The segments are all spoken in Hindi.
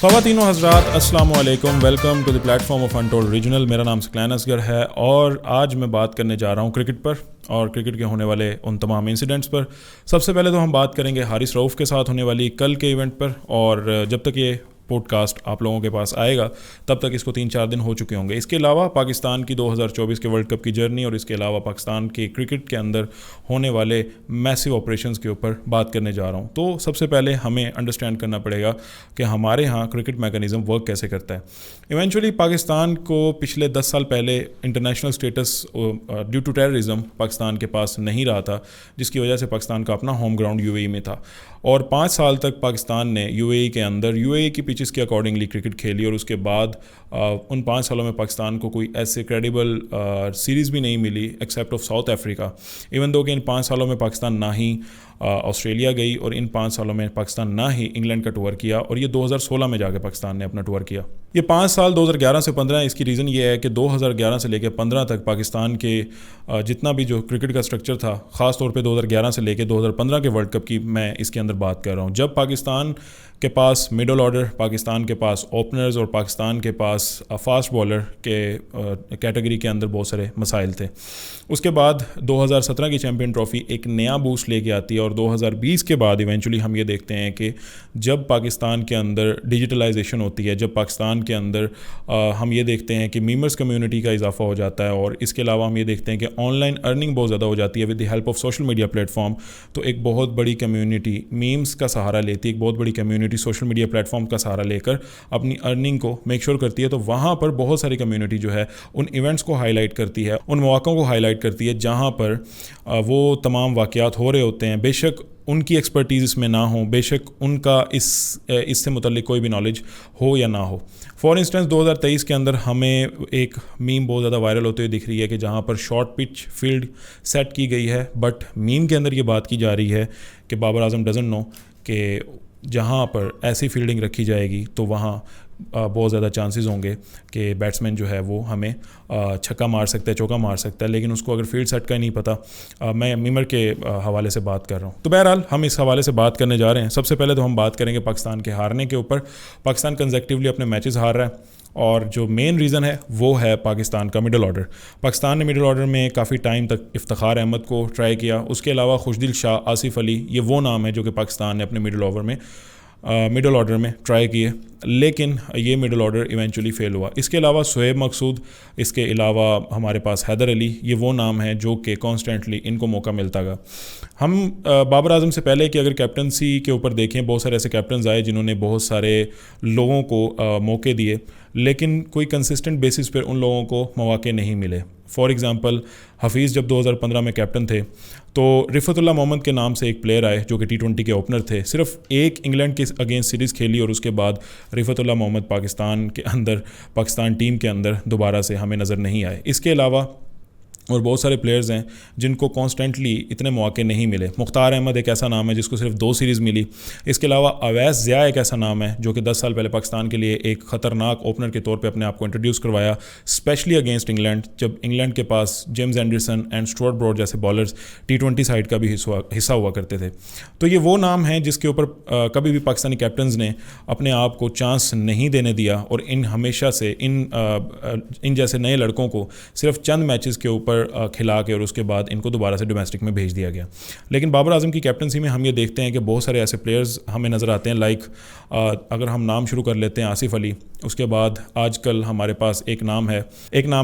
ख़वातीन व हज़रात अस्सलाम वालेकुम, welcome to the platform of untold regional. मेरा नाम सकलैन असगर है और आज मैं बात करने जा रहा हूँ क्रिकेट पर और क्रिकेट के होने वाले उन तमाम इंसिडेंट्स पर। सबसे पहले तो हम बात करेंगे हारिस रऊफ़ के साथ होने वाली कल के इवेंट पर, और जब तक ये पॉडकास्ट आप लोगों के पास आएगा तब तक इसको 3-4 दिन हो चुके होंगे। इसके अलावा पाकिस्तान की 2024 के वर्ल्ड कप की जर्नी और इसके अलावा पाकिस्तान के क्रिकेट के अंदर होने वाले मैसिव ऑपरेशंस के ऊपर बात करने जा रहा हूँ। तो सबसे पहले हमें अंडरस्टैंड करना पड़ेगा कि हमारे यहाँ क्रिकेट मैकेनिज़्म वर्क कैसे करता है। इवेंचुअली पाकिस्तान को पिछले 10 साल पहले international status due to terrorism Pakistan के पास नहीं रहा था, जिसकी वजह से पाकिस्तान का अपना होम ग्राउंड यूएई में था और 5 साल तक पाकिस्तान ने यूएई के अंदर यूएई की पिचेस के अकॉर्डिंगली क्रिकेट खेली। और उसके बाद उन 5 सालों में पाकिस्तान को कोई ऐसे क्रेडिबल सीरीज़ भी नहीं मिली except of south Africa. Even though कि इन 5 सालों में पाकिस्तान ना ही ऑस्ट्रेलिया गई और इन 5 सालों में पाकिस्तान ना ही इंग्लैंड का टूर किया, और ये 2016 में जाके पाकिस्तान ने अपना टूर किया। ये 5 साल 2011 से 15, इसकी रीज़न ये है कि 2011 से लेकर 15 तक पाकिस्तान के जितना भी जो क्रिकेट का स्ट्रक्चर था, ख़ास तौर पे 2011 से लेकर 2015 के वर्ल्ड कप की मैं इसके अंदर बात कर रहा हूँ, जब पाकिस्तान के पास मिडल ऑर्डर, पाकिस्तान के पास ओपनर्स और पाकिस्तान के पास फास्ट बॉलर के कैटेगरी के अंदर बहुत सारे मसाइल थे। उसके बाद 2017 की चैम्पियन ट्रॉफ़ी एक नया बूस्ट लेके आती है और 2020 के बाद इवेंचुअली हम ये देखते हैं कि जब पाकिस्तान के अंदर डिजिटलाइजेशन होती है, जब पाकिस्तान के अंदर हम ये देखते हैं कि मीमर्स कम्युनिटी का इजाफा हो जाता है, और इसके अलावा हम ये देखते हैं कि ऑनलाइन अर्निंग बहुत ज़्यादा हो जाती है with the help of social media platform. तो एक बहुत बड़ी कम्युनिटी मीम्स का सहारा लेती है, एक बहुत बड़ी कम्युनिटी सोशल मीडिया प्लेटफॉर्म का सहारा लेकर अपनी अर्निंग को मेक श्योर करती है। तो वहाँ पर बहुत सारी कम्युनिटी जो है उन इवेंट्स को हाईलाइट करती है, उन मौक़ों को हाईलाइट करती है जहाँ पर वो तमाम वाक़यात हो रहे होते हैं। बेशक उनकी एक्सपर्टीज़ इसमें ना हो, बेशक उनका इससे मुतल्लिक कोई भी नॉलेज हो या ना हो। फॉर इंस्टेंस 2023 के अंदर हमें एक मीम बहुत ज़्यादा वायरल होते हुए दिख रही है कि जहाँ पर शॉर्ट पिच फील्ड सेट की गई है, बट मीम के अंदर ये बात की जा रही है कि बाबर आजम डजंट नो कि जहाँ पर ऐसी फील्डिंग रखी जाएगी तो वहाँ बहुत ज़्यादा चांसेस होंगे कि बैट्समैन जो है वो हमें छक्का मार सकता है, चौका मार सकता है, लेकिन उसको अगर फील्ड सेट का ही नहीं पता। मैं मीमर के हवाले से बात कर रहा हूँ। तो बहरहाल हम इस हवाले से बात करने जा रहे हैं। सबसे पहले तो हम बात करेंगे पाकिस्तान के हारने के ऊपर। पाकिस्तान कंसेक्टिवली अपने मैचेस हार रहा है और जो मेन रीज़न है वो है पाकिस्तान का मिडल ऑर्डर। पाकिस्तान ने मिडल ऑर्डर में काफ़ी टाइम तक इफ्तिखार अहमद को ट्राई किया, उसके अलावा खुशदिल शाह, आसिफ अली, ये वो नाम है जो कि पाकिस्तान ने अपने मिडल ऑर्डर में ट्राई किए, लेकिन ये मिडल ऑर्डर इवेंचुअली फेल हुआ। इसके अलावा शुएब मकसूद, इसके अलावा हमारे पास हैदर अली, ये वो नाम है जो कि कॉन्स्टेंटली इनको मौका मिलता गया। हम बाबर आजम से पहले कि अगर कैप्टनसी के ऊपर देखें, बहुत सारे ऐसे कैप्टन्स आए जिन्होंने बहुत सारे लोगों को मौके दिए, लेकिन कोई कंसिस्टेंट बेसिस पर उन लोगों को मौके नहीं मिले। फॉर एग्ज़ाम्पल हफीज़ जब 2015 में कैप्टन थे तो रिफ़तुल्लाह मोहम्मद के नाम से एक प्लेयर आए जो कि T20 के ओपनर थे। सिर्फ एक इंग्लैंड के अगेंस्ट सीरीज़ खेली और उसके बाद रिफ़तुल्लाह मोहम्मद पाकिस्तान टीम के अंदर दोबारा से हमें नज़र नहीं आए। इसके अलावा और बहुत सारे प्लेयर्स हैं जिनको कॉन्स्टेंटली इतने मौके नहीं मिले। मुख्तार अहमद एक ऐसा नाम है जिसको सिर्फ 2 सीरीज़ मिली। इसके अलावा अवैस ज़िया एक ऐसा नाम है जो कि 10 साल पहले पाकिस्तान के लिए एक ख़तरनाक ओपनर के तौर पे अपने आप को इंट्रोड्यूस करवाया, स्पेशली अगेंस्ट इंग्लैंड, जब इंग्लैंड के पास James Anderson and Stuart Broad जैसे बॉलर्स T20 साइड का भी हिस्सा हुआ करते थे। तो ये वो नाम है जिसके ऊपर कभी भी पाकिस्तानी कैप्टन्स ने अपने आप को चांस नहीं देने दिया, और इन हमेशा से इन जैसे नए लड़कों को सिर्फ चंद मैचेस के ऊपर खिला के और उसके बाद इनको दोबारा से डोमेस्टिक में भेज दिया गया। लेकिन बाबर आजम की कैप्टनसी में हम ये देखते हैं कि बहुत सारे ऐसे प्लेयर्स हमें नज़र आते हैं, लाइक अगर हम नाम शुरू कर लेते हैं आसिफ अली, उसके बाद आजकल हमारे पास एक नाम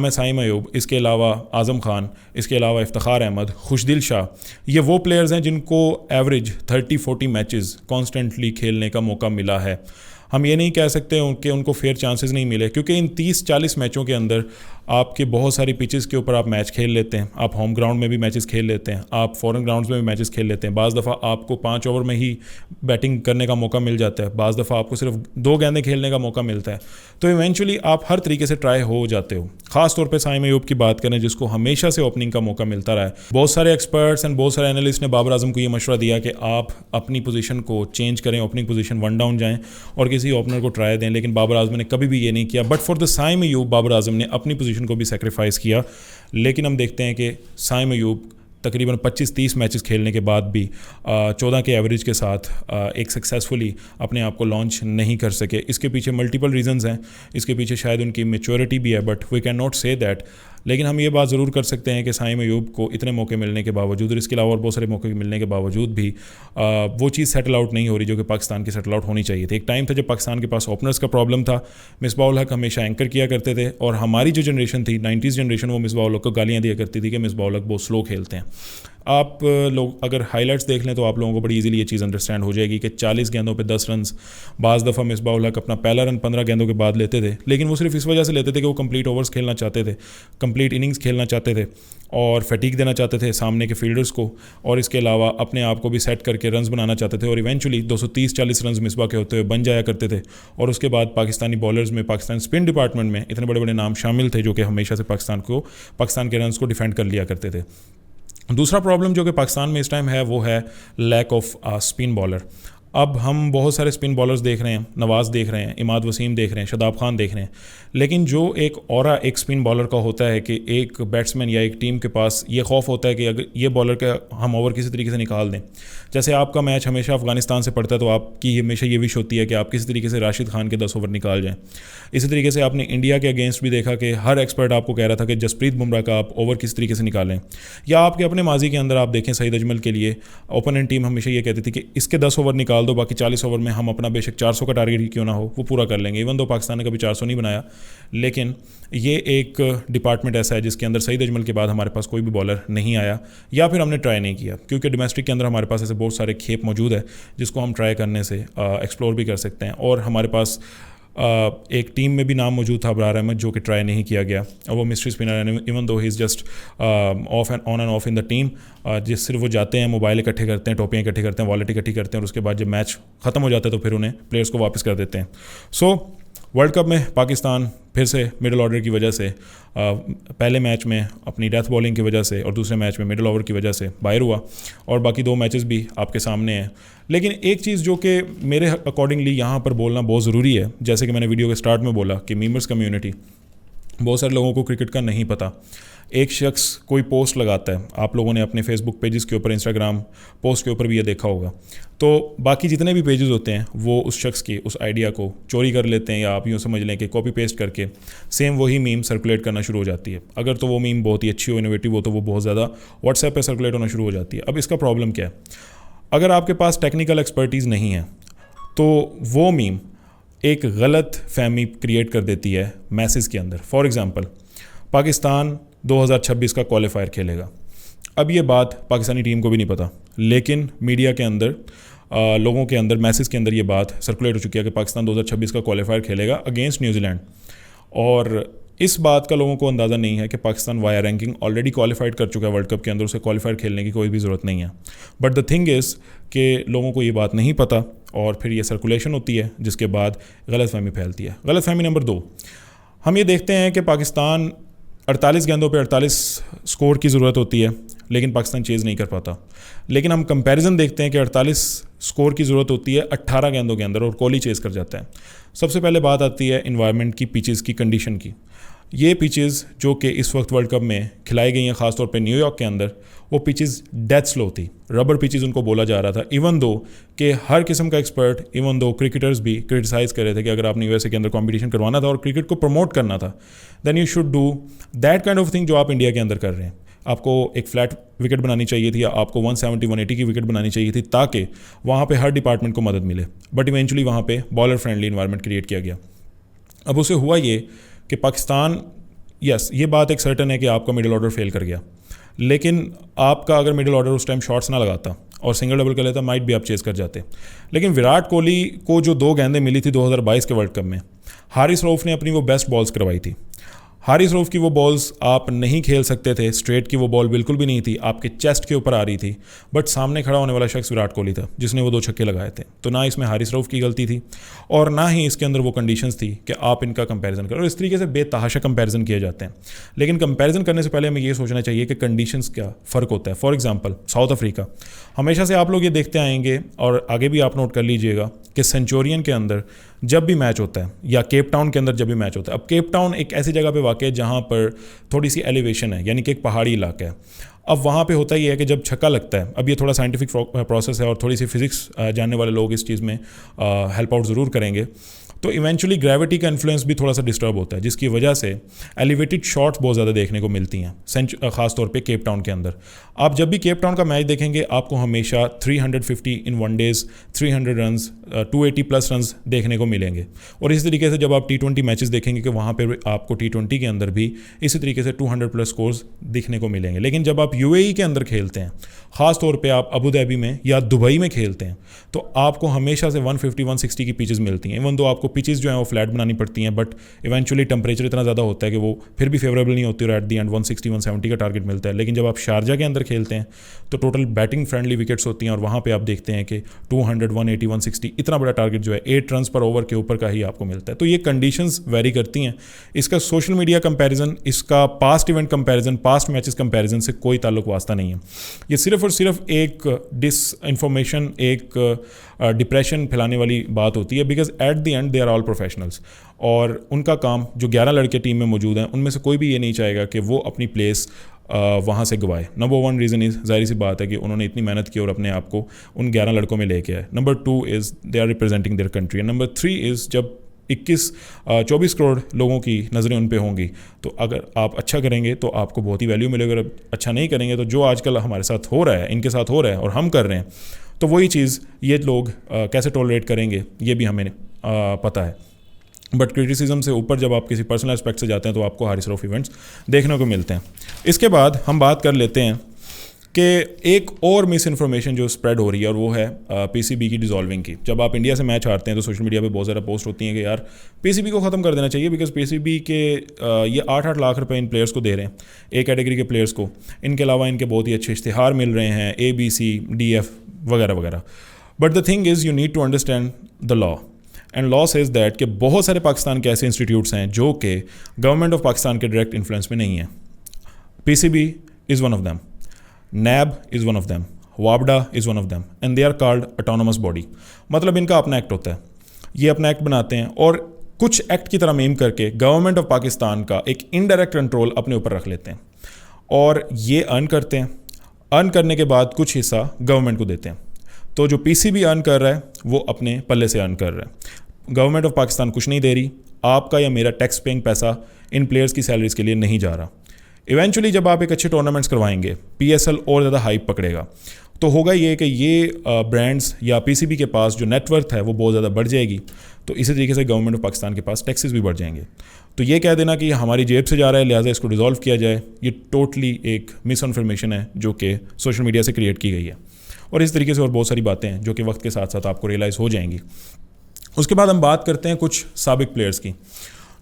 है साइम अयूब, इसके अलावा आज़म खान, इसके अलावा इफ्तिखार अहमद, खुशदिल शाह। ये वो प्लेयर्स हैं जिनको एवरेज 30-40 मैचेस कॉन्स्टेंटली खेलने का मौका मिला है। हम ये नहीं कह सकते कि उनको फेयर चांसेस नहीं मिले, क्योंकि इन 30-40 मैचों के अंदर आपके बहुत सारी पिचेस के ऊपर आप मैच खेल लेते हैं, आप होम ग्राउंड में भी मैचेस खेल लेते हैं, आप फॉरेन ग्राउंड्स में भी मैचेस खेल लेते हैं। बाज़ दफ़ा आपको 5 ओवर में ही बैटिंग करने का मौका मिल जाता है, बाज़ दफ़ा आपको सिर्फ 2 गेंदें खेलने का मौका मिलता है। तो इवेंचुअली आप हर तरीके से ट्राई हो जाते हो। ख़ास तौर पे साइम अयूब की बात करें जिसको हमेशा से ओपनिंग का मौका मिलता रहा है। बहुत सारे एक्सपर्ट्स एंड बहुत सारे एनालिस्ट ने बाबर आजम को ये मशवरा दिया कि आप अपनी पोजीशन को चेंज करें, ओपनिंग पोजीशन 1 डाउन जाएं और किसी ओपनर को ट्राई दें, लेकिन बाबर आजम ने कभी भी ये नहीं किया। But for the Saim Ayub Babar Azam ने अपनी पोजीशन को भी सेक्रीफाइस किया, लेकिन हम देखते हैं कि साइम अयूब तकरीबन 25-30 मैचेस खेलने के बाद भी 14 के एवरेज के साथ एक सक्सेसफुली अपने आप को लॉन्च नहीं कर सके। इसके पीछे मल्टीपल रीजंस हैं, इसके पीछे शायद उनकी मैच्योरिटी भी है, but we can not say that. लेकिन हम ये बात ज़रूर कर सकते हैं कि साइम अयूब को इतने मौके मिलने के बावजूद और इसके अलावा और बहुत सारे मौके मिलने के बावजूद भी वो चीज़ सेटल आउट नहीं हो रही जो कि पाकिस्तान की सेटल आउट होनी चाहिए थी। एक टाइम था जब पाकिस्तान के पास ओपनर्स का प्रॉब्लम था, मिसबाह उल हक हमेशा एंकर किया करते थे और हमारी जो जनरेशन थी 90s जनरेशन, वो मिसबाह उल हक को गालियाँ दिया करती थी कि मिसबाह उल हक बहुत स्लो खेलते हैं। आप लोग अगर हाइलाइट्स देख लें तो आप लोगों को बड़ी इजीली ये चीज़ अंडरस्टैंड हो जाएगी कि 40 गेंदों पे 10 रन, बाज़ दफ़ा मिसबाह उल हक अपना पहला रन 15 गेंदों के बाद लेते थे, लेकिन वो सिर्फ इस वजह से लेते थे कि वो कंप्लीट ओवर्स खेलना चाहते थे, कंप्लीट इनिंग्स खेलना चाहते थे और फटीक देना चाहते थे सामने के फील्डर्स को, और इसके अलावा अपने आप को भी सेट करके रन्स बनाना चाहते थे और इवेंचुअली 230-40 रन मिसबाह के होते हुए बन जाया करते थे। और उसके बाद पाकिस्तानी बॉलर्स में, पाकिस्तान स्पिन डिपार्टमेंट में इतने बड़े बड़े नाम शामिल थे जो कि हमेशा से पाकिस्तान के रन्स को डिफेंड कर लिया करते थे। दूसरा प्रॉब्लम जो कि पाकिस्तान में इस टाइम है वो है लैक ऑफ स्पिन बॉलर। अब हम बहुत सारे स्पिन बॉलर्स देख रहे हैं, नवाज़ देख रहे हैं, इमाद वसीम देख रहे हैं, शादाब खान देख रहे हैं, लेकिन जो एक ऑरा एक स्पिन बॉलर का होता है कि एक बैट्समैन या एक टीम के पास ये खौफ होता है कि अगर ये बॉलर का हम ओवर किसी तरीके से निकाल दें, जैसे आपका मैच हमेशा अफगानिस्तान से पड़ता है तो आपकी हमेशा ये विश होती है कि आप किसी तरीके से राशिद खान के 10 ओवर निकाल जाएँ। इसी तरीके से आपने इंडिया के अगेंस्ट भी देखा कि हर एक्सपर्ट आपको कह रहा था कि जसप्रीत बुमराह का आप ओवर किस तरीके से निकालें, या आपके अपने माजी के अंदर आप देखें सईद अजमल के लिए ओपोनेंट टीम हमेशा ये कहती थी कि इसके 10 ओवर निकाल दो, बाकी 40 ओवर में हम अपना बेशक 400 का टारगेट ही क्यों ना हो वो पूरा कर लेंगे। इवन दो पाकिस्तान ने कभी 400 नहीं बनाया, लेकिन ये एक डिपार्टमेंट ऐसा है जिसके अंदर सईद अजमल के बाद हमारे पास कोई भी बॉलर नहीं आया, या फिर हमने ट्राई नहीं किया, क्योंकि डोमेस्टिक के अंदर हमारे पास ऐसे बहुत सारे खेप मौजूद है जिसको हम ट्राई करने से एक्सप्लोर भी कर सकते हैं। और हमारे पास एक टीम में भी नाम मौजूद था अबरार अहमद जो कि ट्राई नहीं किया गया, और वो मिस्ट्री स्पिनर है, even though he is just of and on end of in the team. जिस सिर्फ वो जाते हैं, मोबाइल इकट्ठे करते हैं, टोपियाँ इकट्ठी करते हैं, वॉलेट इकट्ठी करते हैं, और उसके बाद जब मैच ख़त्म हो जाता है तो फिर उन्हें प्लेयर्स को वापस कर देते हैं। सो वर्ल्ड कप में पाकिस्तान फिर से मिडिल ऑर्डर की वजह से, पहले मैच में अपनी डेथ बॉलिंग की वजह से और दूसरे मैच में मिडिल ओवर की वजह से बाहर हुआ, और बाकी 2 मैचेस भी आपके सामने हैं। लेकिन एक चीज़ जो कि मेरे अकॉर्डिंगली यहाँ पर बोलना बहुत ज़रूरी है, जैसे कि मैंने वीडियो के स्टार्ट में बोला कि मीमर्स कम्युनिटी, बहुत सारे लोगों को क्रिकेट का नहीं पता। एक शख्स कोई पोस्ट लगाता है, आप लोगों ने अपने फेसबुक पेजेस के ऊपर, इंस्टाग्राम पोस्ट के ऊपर भी ये देखा होगा, तो बाकी जितने भी पेजेस होते हैं वो उस शख्स की उस आइडिया को चोरी कर लेते हैं, या आप यूँ समझ लें कि कॉपी पेस्ट करके सेम वही मीम सर्कुलेट करना शुरू हो जाती है। अगर तो वो मीम बहुत ही अच्छी हो, इनोवेटिव हो, तो वो बहुत ज़्यादा व्हाट्सएप पे सर्कुलेट होना शुरू हो जाती है। अब इसका प्रॉब्लम क्या है, अगर आपके पास टेक्निकल एक्सपर्टीज़ नहीं है तो वो मीम एक गलत फहमी क्रिएट कर देती है मैसेज के अंदर। फॉर एग्ज़ाम्पल, पाकिस्तान 2026 का क्वालिफायर खेलेगा। अब ये बात पाकिस्तानी टीम को भी नहीं पता, लेकिन मीडिया के अंदर, लोगों के अंदर, मैसेज के अंदर ये बात सर्कुलेट हो चुकी है कि पाकिस्तान 2026 का क्वालिफायर खेलेगा अगेंस्ट न्यूजीलैंड। और इस बात का लोगों को अंदाज़ा नहीं है कि Pakistan via ranking already qualified कर चुका है वर्ल्ड कप के अंदर, उसे क्वालिफायर खेलने की कोई भी ज़रूरत नहीं है। बट द थिंग इज़ कि लोगों को ये बात नहीं पता, और फिर ये सर्कुलेशन होती है जिसके बाद गलतफहमी फैलती है। गलतफहमी नंबर 2, हम ये देखते हैं कि पाकिस्तान 48 गेंदों पे 48 स्कोर की ज़रूरत होती है, लेकिन पाकिस्तान चेज़ नहीं कर पाता। लेकिन हम कंपैरिजन देखते हैं कि 48 स्कोर की ज़रूरत होती है 18 गेंदों के अंदर, और कोहली चेज़ कर जाता है। सबसे पहले बात आती है इन्वायरमेंट की, पिचेस की, कंडीशन की। ये पिचेस जो कि इस वक्त वर्ल्ड कप में खिलाई गई हैं, ख़ासतौर पे न्यूयॉर्क के अंदर, वो पिचेस डेथ स्लो थी, रबर पिचेस उनको बोला जा रहा था। इवन दो कि हर किस्म का एक्सपर्ट, इवन दो क्रिकेटर्स भी क्रिटिसाइज़ कर रहे थे कि अगर आपने यूएसए के अंदर कंपटीशन करवाना था और क्रिकेट को प्रमोट करना था, then you should do that kind of thing जो आप इंडिया के अंदर कर रहे हैं। आपको एक फ्लैट विकेट बनानी चाहिए थी, या आपको 170-180 की विकेट बनानी चाहिए थी, ताकि वहाँ पे हर डिपार्टमेंट को मदद मिले। बट इवेंचुअली वहाँ पे बॉलर फ्रेंडली इन्वायरमेंट क्रिएट किया गया। अब उसे हुआ ये कि पाकिस्तान, यस ये बात एक सर्टन है कि आपका मिडिल ऑर्डर फेल कर गया, लेकिन आपका अगर मिडिल ऑर्डर उस टाइम शॉट्स ना लगाता और सिंगल डबल कर लेता, माइट भी आप चेज़ कर जाते। लेकिन विराट कोहली को जो 2 गेंदें मिली थी 2022 के वर्ल्ड कप में, हारिस रऊफ ने अपनी वो बेस्ट बॉल्स करवाई थी। हारिस रऊफ की वो बॉल्स आप नहीं खेल सकते थे, स्ट्रेट की वो बॉल बिल्कुल भी नहीं थी, आपके चेस्ट के ऊपर आ रही थी, बट सामने खड़ा होने वाला शख्स विराट कोहली था जिसने वो 2 छक्के लगाए थे। तो ना इसमें हारिस रऊफ की गलती थी, और ना ही इसके अंदर वो कंडीशंस थी कि आप इनका कंपैरिजन करो। और इस तरीके से बेतहाशा कंपैरिजन किए जाते हैं। लेकिन कंपैरिजन करने से पहले हमें ये सोचना चाहिए कि कंडीशंस क्या फ़र्क होता है। फॉर एग्जाम्पल, साउथ अफ्रीका, हमेशा से आप लोग ये देखते आएंगे और आगे भी आप नोट कर लीजिएगा कि सेंचुरियन के अंदर जब भी मैच होता है या केप टाउन के अंदर जब भी मैच होता है, अब केप टाउन एक ऐसी जगह पे वाक़ है जहाँ पर थोड़ी सी एलिवेशन है, यानी कि एक पहाड़ी इलाका है। अब वहाँ पे होता ही है कि जब छक्का लगता है, अब ये थोड़ा साइंटिफिक प्रोसेस है और थोड़ी सी फिज़िक्स जानने वाले लोग इस चीज़ में हेल्प आउट ज़रूर करेंगे, तो इवेंचुअली ग्रेविटी का इन्फ्लुएंस भी थोड़ा सा डिस्टर्ब होता है, जिसकी वजह से एलिवेटेड शॉट्स बहुत ज़्यादा देखने को मिलती हैं ख़ास तौर पे केप टाउन के अंदर। आप जब भी केप टाउन का मैच देखेंगे आपको हमेशा 350 in one days 300 runs 280 plus runs देखने को मिलेंगे। और इसी तरीके से जब आप T20 मैचेस देखेंगे कि वहाँ पर आपको T20 के अंदर भी इसी तरीके से 200 प्लस स्कोर्स दिखने को मिलेंगे। लेकिन जब आप UAE के अंदर खेलते हैं, ख़ास तौर पे आप अबू धाबी में या दुबई में खेलते हैं, तो आपको हमेशा से 150-160 की पिचेस मिलती हैं। इवन दो आपको पिचेस जो हैं वो फ्लैट बनानी पड़ती हैं, बट इवेंचुअली टेम्परेचर इतना ज़्यादा होता है कि वो फिर भी फेवरेबल नहीं होती और एट दी एंड 160-170 का टारगेट मिलता है। लेकिन जब आप शारजा के अंदर खेलते हैं तो टोटल बैटिंग फ्रेंडली विकेट्स होती हैं और वहाँ पर आप देखते हैं कि 200, 180, 160 इतना बड़ा टारगेट जो है 8 रन्स पर ओवर के ऊपर का ही आपको मिलता है। तो ये कंडीशंस वेरी करती हैं। इसका सोशल मीडिया कंपैरिजन, इसका past event comparison, past matches comparison से कोई ताल्लुक वास्ता नहीं है। ये सिर्फ और सिर्फ एक डिसइंफॉर्मेशन, एक डिप्रेशन फैलाने वाली बात होती है, because at the end they are all professionals और उनका काम, जो 11 लड़के टीम में मौजूद हैं उनमें से कोई भी ये नहीं चाहेगा कि वो अपनी प्लेस वहाँ से गवाए। नंबर 1 रीज़न इज़, जाहिर सी बात है कि उन्होंने इतनी मेहनत की और अपने आप को उन 11 लड़कों में लेके आए। Number 2 is they are representing their country. Number 3 is जब 24 करोड़ लोगों की नज़रें उन पे होंगी तो अगर आप अच्छा करेंगे तो आपको बहुत ही वैल्यू मिलेगी, अगर अच्छा नहीं करेंगे तो जो आजकल हमारे साथ हो रहा है, इनके साथ हो रहा है और हम कर रहे हैं, तो वही चीज़ ये लोग कैसे टॉलरेट करेंगे ये भी हमें पता है। बट क्रिटिसिज्म से ऊपर जब आप किसी पर्सनल एस्पेक्ट से जाते हैं तो आपको हारिस रऊफ इवेंट्स देखने को मिलते हैं। इसके बाद हम बात कर लेते हैं कि एक और मिस इन्फॉर्मेशन जो स्प्रेड हो रही है और वो है PCB की डिज़ोल्विंग की। जब आप इंडिया से मैच हारते हैं तो सोशल मीडिया पे बहुत ज़्यादा पोस्ट होती हैं कि यार PCB को ख़त्म कर देना चाहिए, बिकॉज PCB के ये 8-8 लाख रुपए इन प्लेयर्स को दे रहे हैं, ए कैटेगरी के प्लेयर्स को। इनके अलावा इनके बहुत ही अच्छे इश्तिहार मिल रहे हैं, ABC, DF वगैरह वगैरह। But the thing is you need to understand the law, and law says that कि बहुत सारे पाकिस्तान के ऐसे इंस्टीट्यूट्स हैं जो कि गवर्नमेंट ऑफ पाकिस्तान के डायरेक्ट इन्फ्लुएंस में नहीं है। PCB is one of them, NAB is one of them, WABDA is one of them, and they are called autonomous body। मतलब इनका अपना एक्ट होता है, ये अपना एक्ट बनाते हैं और कुछ एक्ट की तरह मेम करके गवर्नमेंट ऑफ पाकिस्तान का एक इनडायरेक्ट कंट्रोल अपने ऊपर रख लेते हैं और ये अर्न करते हैं। अर्न करने के बाद कुछ हिस्सा गवर्नमेंट को देते हैं। तो जो PCB अर्न कर रहा है वो अपने पल्ले से अर्न कर रहा है। गवर्नमेंट ऑफ पाकिस्तान कुछ नहीं दे रही, आपका या मेरा टैक्स पेइंग पैसा इन प्लेयर्स की सैलरीज के लिए नहीं जा रहा। इवेंचुअली जब आप एक अच्छे टूर्नामेंट्स करवाएंगे, PSL और ज़्यादा हाइप पकड़ेगा, तो होगा ये कि ये ब्रांड्स या PCB के पास जो नेटवर्थ है वो बहुत ज़्यादा बढ़ जाएगी। तो इसी तरीके से गवर्नमेंट ऑफ पाकिस्तान के पास टैक्सेस भी बढ़ जाएंगे। तो ये कह देना कि हमारी जेब से जा रहा है लिहाजा इसको डिज़ोल्व किया जाए, ये टोटली एक मिस इन्फॉर्मेशन है जो कि सोशल मीडिया से क्रिएट की गई है। और इस तरीके से और बहुत सारी बातें हैं जो कि वक्त के साथ साथ आपको रियलाइज़ हो जाएंगी। उसके बाद हम बात करते हैं कुछ साबिक प्लेयर्स की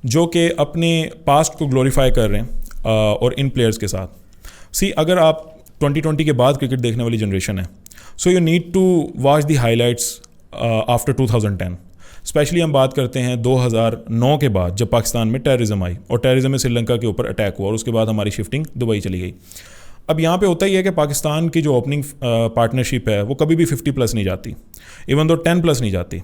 जो कि अपने पास्ट को ग्लोरीफाई कर रहे हैं और इन प्लेयर्स के साथ। अगर आप 2020 के बाद क्रिकेट देखने वाली जनरेशन है, so you need to watch the highlights after 2010। Specially हम बात करते हैं 2009 के बाद जब पाकिस्तान में टेररिज्म आई और टेररिज्म में श्रीलंका के ऊपर अटैक हुआ और उसके बाद हमारी शिफ्टिंग दुबई चली गई। अब यहाँ पे होता ही है कि पाकिस्तान की जो ओपनिंग पार्टनरशिप है वो कभी भी 50 प्लस नहीं जाती, इवन दो 10 प्लस नहीं जाती।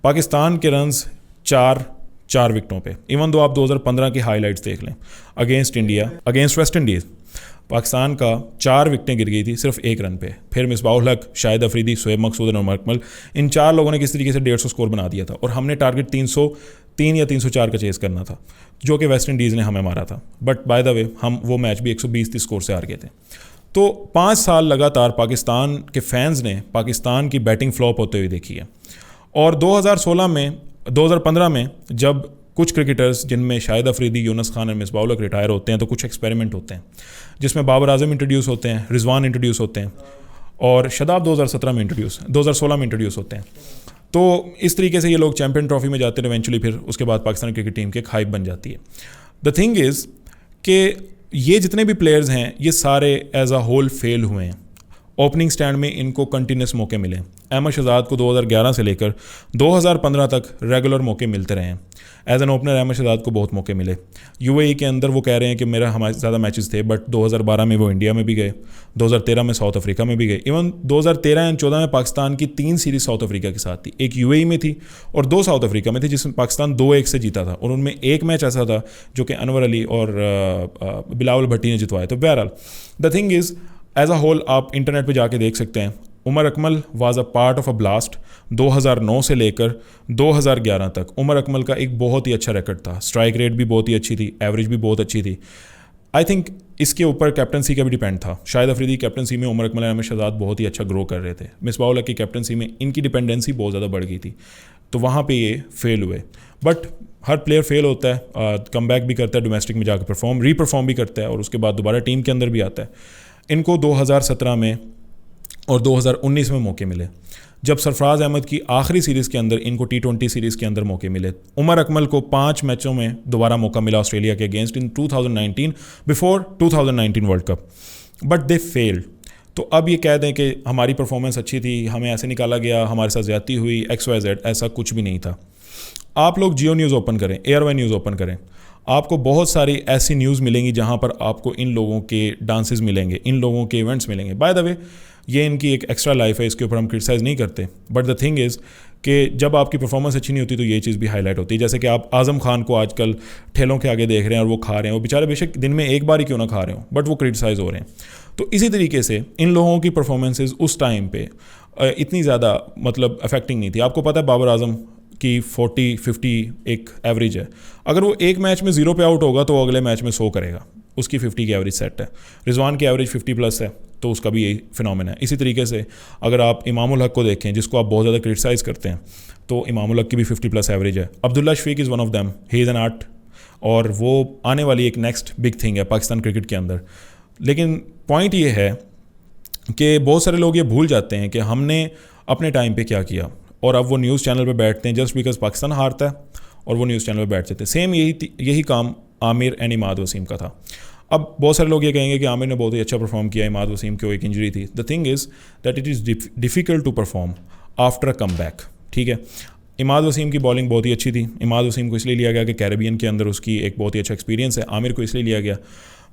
पाकिस्तान के रन्स 4 विकेटों पे, इवन दो आप 2015 की हाईलाइट्स देख लें against India, against West Indies, Pakistan का 4 विकेटें गिर गई थी सिर्फ 1 रन पे। फिर मिसबाहुल हक, शाहिद अफरीदी, शोएब मकसूद और उमर अकमल, इन 4 लोगों ने किस तरीके से 150 स्कोर बना दिया था और हमने टारगेट 303 या 304 का चेस करना था जो कि वेस्ट इंडीज़ ने हमें मारा था। बट बाय द वे हम वो मैच भी 120 स्कोर से हार गए थे। तो 5 साल लगातार पाकिस्तान के फैंस ने पाकिस्तान की बैटिंग फ्लॉप होते हुए देखी है। और 2015 में जब कुछ क्रिकेटर्स जिनमें शाहिद अफरीदी, यूनुस खान और मिसबाहुल हक रिटायर होते हैं तो कुछ एक्सपेरिमेंट होते हैं जिसमें बाबर आजम इंट्रोड्यूस होते हैं, रिजवान इंट्रोड्यूस होते हैं और शदाब 2016 में इंट्रोड्यूस होते हैं। तो इस तरीके से ये लोग चैम्पियन ट्रॉफी में जाते हैं। इवेंचुअली फिर उसके बाद पाकिस्तान क्रिकेट टीम की एक हाइप बन जाती है। द थिंग इज़ कि ये जितने भी प्लेयर्स हैं ये सारे एज अ होल फेल हुए हैं। ओपनिंग स्टैंड में इनको कंटिन्यूस मौके मिले, अहमद शहजाद को 2011 से लेकर 2015 तक रेगुलर मौके मिलते रहे हैं। As an opener Ahmed Shahzad को बहुत मौके मिले। यूएई के अंदर वो कह रहे हैं कि मेरा हमारे ज़्यादा मैचेस थे, बट 2012 में वो इंडिया में भी गए, 2013 में साउथ अफ्रीका में भी गए। इवन 2013 एंड 14 में पाकिस्तान की 3 सीरीज़ साउथ अफ्रीका के साथ थी, एक यूएई में थी और 2 साउथ अफ्रीका में थी, जिसमें पाकिस्तान 2-1 से जीता था। और उनमें एक मैच ऐसा था जो कि अनवर अली और बिलावल भट्टी ने जितवाया। तो बहरहाल the thing is, as a whole आप इंटरनेट पे जाके देख सकते हैं, Umar Akmal was a part of a blast. 2009 से लेकर 2011 तक उमर अकमल का एक बहुत ही अच्छा रिकॉर्ड था। स्ट्राइक रेट भी बहुत ही अच्छी थी, एवरेज भी बहुत अच्छी थी। आई थिंक इसके ऊपर कैप्टनसी का भी डिपेंड था। शाहिद अफरीदी कैप्टनसी में उमर अकमल और अहमद शहजाद बहुत ही अच्छा ग्रो कर रहे थे। मिसबाह उल हक की कैप्टनसी में इनकी डिपेंडेंसी बहुत ज़्यादा बढ़ गई थी, तो वहाँ पे ये फेल हुए। बट हर प्लेयर फेल होता है, कम बैक भी करता है, डोमेस्टिक में जाकर परफॉर्म भी करता है और उसके बाद दोबारा टीम के अंदर भी आता है। इनको 2017 में और 2019 में मौके मिले, जब सरफराज अहमद की आखिरी सीरीज़ के अंदर इनको T20 सीरीज़ के अंदर मौके मिले। उमर अकमल को 5 मैचों में दोबारा मौका मिला ऑस्ट्रेलिया के against in 2019, before 2019 world cup, but they failed. तो अब ये कह दें कि हमारी परफॉर्मेंस अच्छी थी, हमें ऐसे निकाला गया, हमारे साथ ज़्यादती हुई, XYZ, ऐसा कुछ भी नहीं था। आप लोग जियो न्यूज़ ओपन करें, एयरवाई न्यूज़ ओपन करें, आपको बहुत सारी ऐसी न्यूज़ मिलेंगी जहाँ पर आपको इन लोगों के डांसेस मिलेंगे, इन लोगों के इवेंट्स मिलेंगे। बाय द वे, ये इनकी एक एक्स्ट्रा लाइफ है, इसके ऊपर हम क्रिटिसाइज़ नहीं करते, बट द थिंग इज़ कि जब आपकी परफॉर्मेंस अच्छी नहीं होती तो ये चीज़ भी हाईलाइट होती है। जैसे कि आप आज़म खान को आजकल ठेलों के आगे देख रहे हैं और वो खा रहे हैं, वो बेचारे बेशक दिन में एक बार ही क्यों ना खा रहे हो, बट वो क्रिटिसाइज़ हो रहे हैं। तो इसी तरीके से इन लोगों की परफॉर्मेंसेज उस टाइम पे इतनी ज़्यादा मतलब अफेक्टिंग नहीं थी। आपको पता है बाबर आजम की 40-50 एक एवरेज है, अगर वो एक मैच में 0 पे आउट होगा तो वो अगले मैच में 100 करेगा, उसकी 50 की एवरेज सेट है। रिजवान की एवरेज 50+ है, तो उसका भी यही फिनोमेना है। इसी तरीके से अगर आप इमामुल हक को देखें, जिसको आप बहुत ज़्यादा क्रिटिसाइज़ करते हैं, तो इमामुल हक की भी 50+ एवरेज है। Abdullah Shafique is one of them, he is an art, और वो आने वाली एक नेक्स्ट बिग थिंग है पाकिस्तान क्रिकेट के अंदर। लेकिन पॉइंट ये है कि बहुत सारे लोग ये भूल जाते हैं कि हमने अपने टाइम पे क्या किया, और अब वो न्यूज़ चैनल पे बैठते हैं जस्ट बिकॉज पाकिस्तान हारता है और वो न्यूज़ चैनल पे बैठ जाते हैं। सेम यही काम आमिर एंड इमाद वसीम का था। अब बहुत सारे लोग ये कहेंगे कि आमिर ने बहुत ही अच्छा परफॉर्म किया, इमाद वसीम को एक इंजरी थी। The thing is that it is difficult to perform after a come back, ठीक है। इमाद वसीम की बॉलिंग बहुत ही अच्छी थी। इमाद वसीम को इसलिए लिया गया कि कैरेबियन के अंदर उसकी एक बहुत ही अच्छा एक्सपीरियंस है। आमिर को इसलिए लिया गया,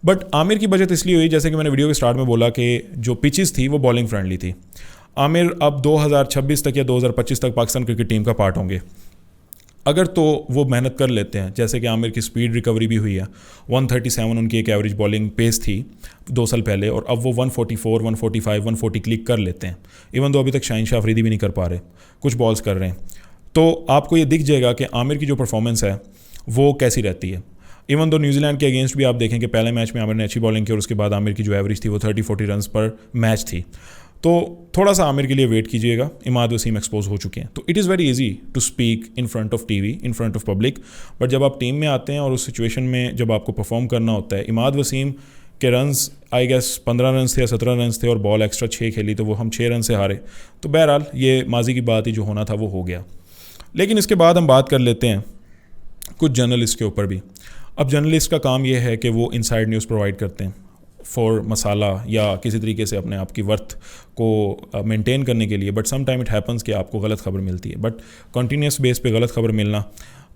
बट आमिर की बचत इसलिए हुई, जैसे कि मैंने वीडियो के स्टार्ट में बोला कि जो पिचेस थी वो बॉलिंग फ्रेंडली थी। आमिर अब 2026 तक या 2025 तक पाकिस्तान क्रिकेट टीम का पार्ट होंगे, अगर तो वो मेहनत कर लेते हैं। जैसे कि आमिर की स्पीड रिकवरी भी हुई है, 137 उनकी एक एवरेज बॉलिंग पेस थी 2 साल पहले, और अब वो 144, 145, 140 क्लिक कर लेते हैं। इवन तो अभी तक शाहीन शाह अफरीदी भी नहीं कर पा रहे, कुछ बॉल्स कर रहे हैं। तो आपको ये दिख जाएगा कि आमिर की जो परफॉर्मेंस है वो कैसी रहती है। इवन दो न्यूजीलैंड के अगेंस्ट भी आप देखें कि पहले मैच में आमिर ने अच्छी बॉलिंग की और उसके बाद आमिर की जो एवरेज थी वो 30-40 रन पर मैच थी। तो थोड़ा सा आमिर के लिए वेट कीजिएगा, इमाद वसीम एक्सपोज हो चुके हैं। तो it is very easy to speak in front of TV, in front of public, but जब आप टीम में आते हैं और उस सिचुएशन में जब आपको परफॉर्म करना होता है। इमाद वसीम के रन्स आई गेस 15 रन थे या 17 रन थे और बॉल एक्स्ट्रा 6 खेली, तो वो हम 6 रन से हारे। तो बहरहाल ये माजी की बात ही, जो होना था वो हो गया। लेकिन इसके बाद हम बात कर लेते हैं कुछ जर्नलिस्ट के ऊपर भी। अब जर्नलिस्ट का काम ये है कि वो इनसाइड न्यूज़ प्रोवाइड करते हैं फॉर मसाला या किसी तरीके से अपने आप की वर्थ को मेंटेन करने के लिए, but some time it happens कि आपको गलत खबर मिलती है। बट कंटिन्यूस बेस पे गलत खबर मिलना,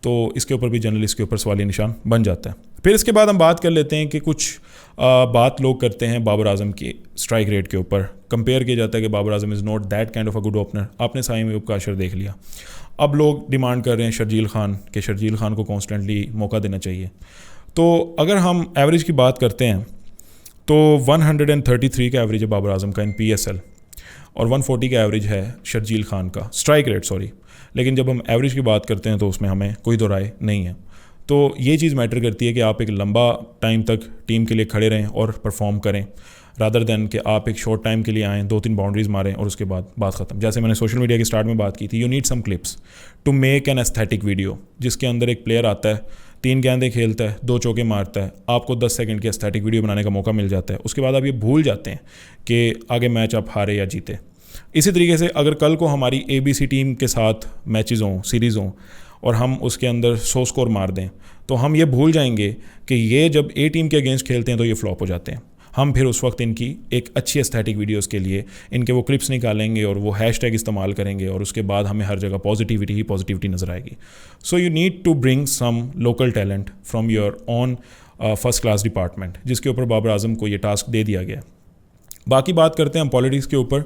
तो इसके ऊपर भी जर्नलिस्ट के ऊपर सवालिया निशान बन जाता है। फिर इसके बाद हम बात कर लेते हैं कि कुछ बात लोग करते हैं बाबर आजम की स्ट्राइक रेट के ऊपर। कंपेयर किया जाता है कि Babar Azam is not that kind of a good opener. आपने साइम अयूब का अशर देख लिया। अब लोग डिमांड कर रहे हैं शर्जील खान के, शर्जील खान को कॉन्स्टेंटली मौका देना चाहिए। तो अगर हम एवरेज की बात करते हैं तो 133 का एवरेज है बाबर आजम का इन PSL, और 140 का एवरेज है शर्जील खान का, स्ट्राइक रेट सॉरी। लेकिन जब हम एवरेज की बात करते हैं तो उसमें हमें कोई दो राय नहीं है। तो ये चीज़ मैटर करती है कि आप एक लंबा टाइम तक टीम के लिए खड़े रहें और परफॉर्म करें, रादर दैन कि आप एक शॉर्ट टाइम के लिए आएँ, 2-3 बाउंड्रीज मारें और उसके बाद बात ख़त्म। जैसे मैंने सोशल मीडिया के स्टार्ट में बात की थी, you need some clips to make an aesthetic video, जिसके अंदर एक प्लेयर आता है, 3 गेंदें खेलता है, 2 चौके मारता है, आपको 10 सेकंड की एस्थेटिक वीडियो बनाने का मौका मिल जाता है। उसके बाद आप ये भूल जाते हैं कि आगे मैच आप हारे या जीते। इसी तरीके से अगर कल को हमारी ABC टीम के साथ मैचेज़ हों, सीरीज़ हों, और हम उसके अंदर 100 स्कोर मार दें, तो हम ये भूल जाएंगे कि ये जब A टीम के अगेंस्ट खेलते हैं तो ये फ्लॉप हो जाते हैं। हम फिर उस वक्त इनकी एक अच्छी एस्थेटिक वीडियोज़ के लिए इनके वो क्लिप्स निकालेंगे और वो हैशटैग इस्तेमाल करेंगे और उसके बाद हमें हर जगह पॉजिटिविटी ही पॉजिटिविटी नज़र आएगी. So you need to bring some local talent from your own first class department, जिसके ऊपर बाबर आजम को ये टास्क दे दिया गया. बाकी बात करते हैं हम पॉलिटिक्स के ऊपर.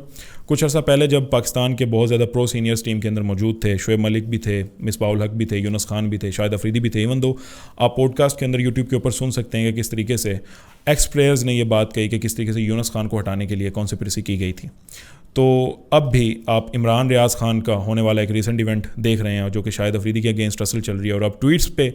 कुछ अर्सा पहले जब पाकिस्तान के बहुत ज़्यादा प्रो सीनियर्स टीम के अंदर मौजूद थे, शुएब मलिक भी थे, मिसबाउल हक भी थे, यूनुस खान भी थे, शाहिद अफरीदी भी थे. इवन दो आप पॉडकास्ट के अंदर यूट्यूब के ऊपर सुन सकते हैं कि किस तरीके से एक्स प्लेयर्स ने ये बात कही कि किस तरीके से यूनुस खान को हटाने के लिए कॉन्स्पिरेसी की गई थी. तो अब भी आप इमरान रियाज खान का होने वाला एक रीसेंट इवेंट देख रहे हैं जो कि शाहिद अफरीदी के अगेंस्ट असल चल रही है और अब ट्वीट्स पे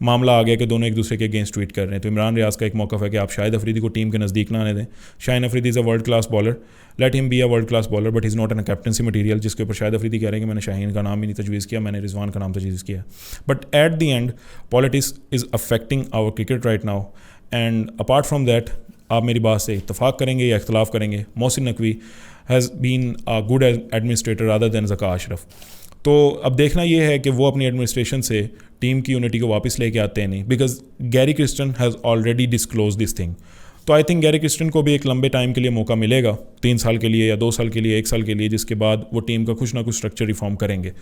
मामला आ गया कि दोनों एक दूसरे के अगेंस्ट ट्वीट कर रहे हैं. तो इमरान रियाज का एक मौक़िफ़ है कि आप शाहिद अफरीदी को टीम के नज़दीक ना आने दें. Shahid Afridi is a world class bowler, let him be a world class bowler, but is not an captaincy material. जिसके ऊपर शाहिद अफरीदी कह रहे हैं कि मैंने शाहीन का नाम ही नहीं तजवीज़ किया, मैंने रिजवान का नाम तजवीज़ किया. But at the end politics is affecting our cricket right now. And apart from that, आप मेरी बात से इत्तफाक करेंगे या इख्तलाफ करेंगे, Mohsin Naqvi has been a good administrator rather than Zaka Ashraf. तो अब देखना ये है कि वो अपनी एडमिनिस्ट्रेशन से टीम की यूनिटी को वापस लेके आते हैं नहीं, because Gary Kristen has already disclose this thing. तो आई थिंक गैरी क्रिस्टन को भी एक लंबे टाइम के लिए मौका मिलेगा, 3 साल के लिए या 2 साल के लिए, 1 साल के लिए, जिसके बाद वो टीम का कुछ ना कुछ स्ट्रक्चर रिफॉर्म करेंगे,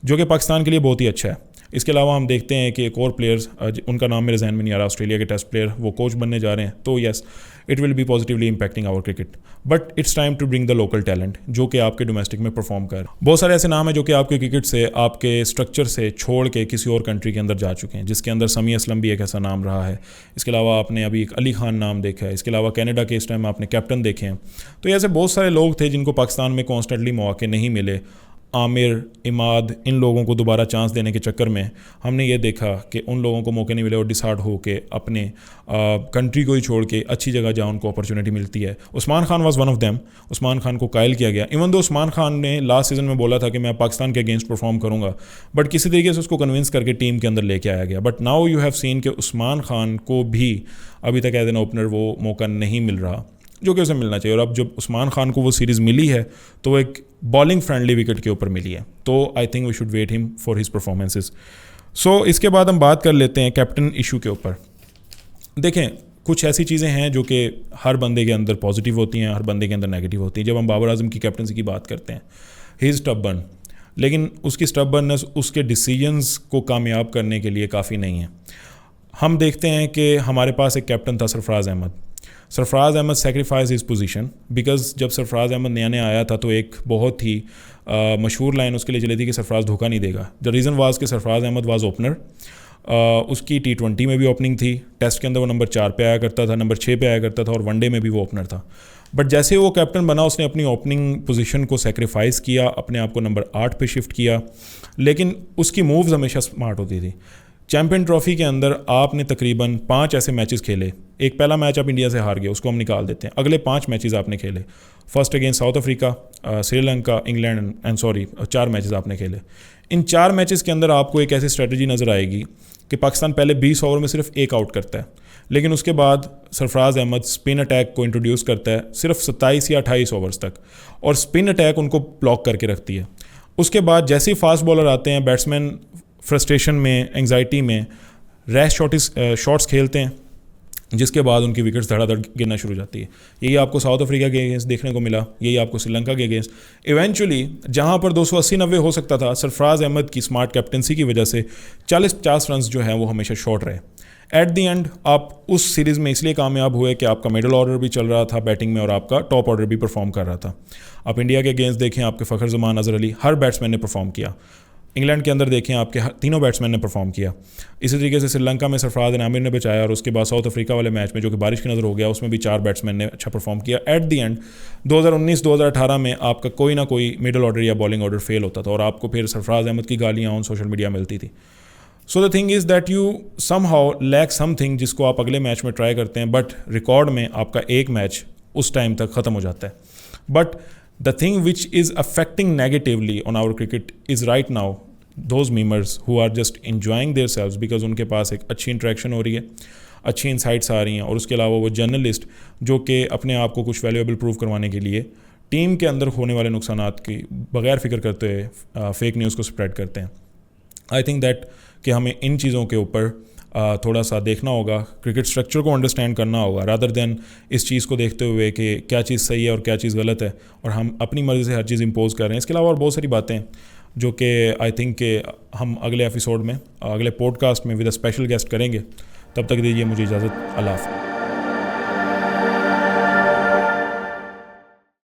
जो कि पाकिस्तान के लिए बहुत ही अच्छा है. इसके अलावा हम देखते हैं कि एक और प्लेयर्स, उनका नाम मेरे जहन में नहीं आ रहा, ऑस्ट्रेलिया के टेस्ट प्लेयर, वो कोच बनने जा रहे हैं. तो yes, it will be positively impacting our cricket, but it's time to bring the local talent जो कि आपके डोमेस्टिक में परफॉर्म कर. बहुत सारे ऐसे नाम हैं जो कि आपके क्रिकेट से, आपके स्ट्रक्चर से छोड़ के किसी और कंट्री के अंदर जा चुके हैं, जिसके अंदर समी असलम भी एक ऐसा नाम रहा है. इसके अलावा आपने अभी एक अली खान नाम देखा है. इसके अलावा कनाडा के इस टाइम आपने कैप्टन देखे हैं. तो ऐसे बहुत सारे लोग थे जिनको पाकिस्तान में कॉन्स्टेंटली मौके नहीं मिले. आमिर, इमाद, इन लोगों को दोबारा चांस देने के चक्कर में हमने ये देखा कि उन लोगों को मौके नहीं मिले और डिसार्ड हो के अपने कंट्री को ही छोड़ के अच्छी जगह जहाँ उनको अपॉर्चुनिटी मिलती है. Usman Khan was one of them. Usman Khan को कायल किया गया, इवन दो उस्मान खान ने लास्ट सीज़न में बोला था कि मैं पाकिस्तान के अगेंस्ट परफॉर्म करूँगा, बट किसी तरीके से उसको कन्विंस करके टीम के अंदर लेके आया गया. But now you have seen कि उस्मान खान को भी अभी तक एज एन ओपनर वो मौका नहीं मिल रहा जो कि उसे मिलना चाहिए. और अब जब उस्मान खान को वो सीरीज़ मिली है तो वो एक बॉलिंग फ्रेंडली विकेट के ऊपर मिली है. तो I think we should wait him for his performances. So इसके बाद हम बात कर लेते हैं कैप्टन इशू के ऊपर. देखें, कुछ ऐसी चीज़ें हैं जो कि हर बंदे के अंदर पॉजिटिव होती हैं, हर बंदे के अंदर नेगेटिव होती हैं. जब हम बाबर आजम की कैप्टनसी की बात करते हैं, ही इज़ स्टबर्न, लेकिन उसकी स्टबर्ननेस उसके डिसीजंस को कामयाब करने के लिए काफ़ी नहीं है. हम देखते हैं कि हमारे पास एक कैप्टन था Sarfaraz Ahmed. Sarfaraz Ahmed sacrifice his position, because जब सरफराज अहमद नया नया आया था तो एक बहुत ही मशहूर लाइन उसके लिए चली थी कि सरफराज धोखा नहीं देगा. द रीज़न वाज कि सरफराज अहमद वाज ओपनर. उसकी T20 में भी ओपनिंग थी, टेस्ट के अंदर वो नंबर 4 पे आया करता था, नंबर 6 पे आया करता था और वनडे में भी वो ओपनर था. बट जैसे वो कैप्टन बना उसने अपनी ओपनिंग पोजीशन को सेक्रीफाइस किया, अपने आप को नंबर 8 पे शिफ्ट किया, लेकिन उसकी मूव्स हमेशा स्मार्ट होती थी. चैम्पियन ट्रॉफी के अंदर आपने तकरीबन 5 ऐसे मैचेस खेले. एक पहला मैच आप इंडिया से हार गए, उसको हम निकाल देते हैं. अगले 5 मैचेस आपने खेले, first against south Africa, Sri Lanka, England and 4 matches आपने खेले. इन 4 मैचेस के अंदर आपको एक ऐसी स्ट्रेटजी नज़र आएगी कि पाकिस्तान पहले 20 ओवर में सिर्फ 1 आउट करता है, लेकिन उसके बाद सरफराज अहमद स्पिन अटैक को इंट्रोड्यूस करता है सिर्फ 27 या 28 ओवर्स तक, और स्पिन अटैक उनको ब्लॉक करके रखती है. उसके बाद जैसे ही फास्ट बॉलर आते हैं, बैट्समैन फ्रस्ट्रेशन में, एंग्जाइटी में रैश शॉट्स खेलते हैं, जिसके बाद उनकी विकेट्स धड़ाधड़ गिरना शुरू हो जाती है. यही आपको साउथ अफ्रीका के अगेंस्ट देखने को मिला, यही आपको श्रीलंका के अगेंस्ट. इवेंचुअली जहां पर 280-90 हो सकता था, सरफराज अहमद की स्मार्ट कैप्टनसी की वजह से 40-50 रन जो हैं वो हमेशा शॉर्ट रहे. एट दी एंड आप उस सीरीज़ में इसलिए कामयाब हुए कि आपका मिडल ऑर्डर भी चल रहा था बैटिंग में और आपका टॉप ऑर्डर भी परफॉर्म कर रहा था. आप इंडिया के अगेंस्ट देखें, आपके फ़खर जमान, अज़हर अली, हर बैट्समैन ने परफॉर्म किया. इंग्लैंड के अंदर देखें, आपके तीनों बैट्समैन ने परफॉर्म किया. इसी तरीके से श्रीलंका में सरफराज आमिर ने बचाया, और उसके बाद साउथ अफ्रीका वाले मैच में जो कि बारिश की नज़र हो गया, उसमें भी 4 बैट्समैन ने अच्छा परफॉर्म किया. एट दी एंड 2019-2018 में आपका कोई ना कोई मिडल ऑर्डर या बॉलिंग ऑर्डर फेल होता था और आपको फिर सरफराज अहमद की गालियाँ ऑन सोशल मीडिया मिलती थी. So the thing is that you somehow lack something जिसको आप अगले मैच में ट्राई करते हैं, बट रिकॉर्ड में आपका एक मैच उस टाइम तक ख़त्म हो जाता है. But the thing which is affecting negatively on our cricket is right now those memers who are just enjoying their selves because उनके पास एक अच्छी इंटरेक्शन हो रही है, अच्छी इंसाइट्स आ रही हैं, और उसके अलावा वो जर्नलिस्ट जो कि अपने आप को कुछ वैल्यूएबल प्रूव करवाने के लिए टीम के अंदर होने वाले नुकसानात की बगैर फिक्र करते हुए फेक न्यूज़ को स्प्रेड करते हैं. आई थिंक दैट कि हमें इन चीज़ों के ऊपर थोड़ा सा देखना होगा, क्रिकेट स्ट्रक्चर को अंडरस्टैंड करना होगा, रादर देन इस चीज़ को देखते हुए कि क्या चीज़ सही है और क्या चीज़ गलत है और हम अपनी मर्ज़ी से हर चीज़ इम्पोज कर रहे हैं। इसके अलावा और बहुत सारी बातें हैं जो कि आई थिंक कि हम अगले एपिसोड में, अगले पॉडकास्ट में विद अ स्पेशल गेस्ट करेंगे। तब तक दीजिए मुझे इजाज़त। अल्लाह हाफ़िज़।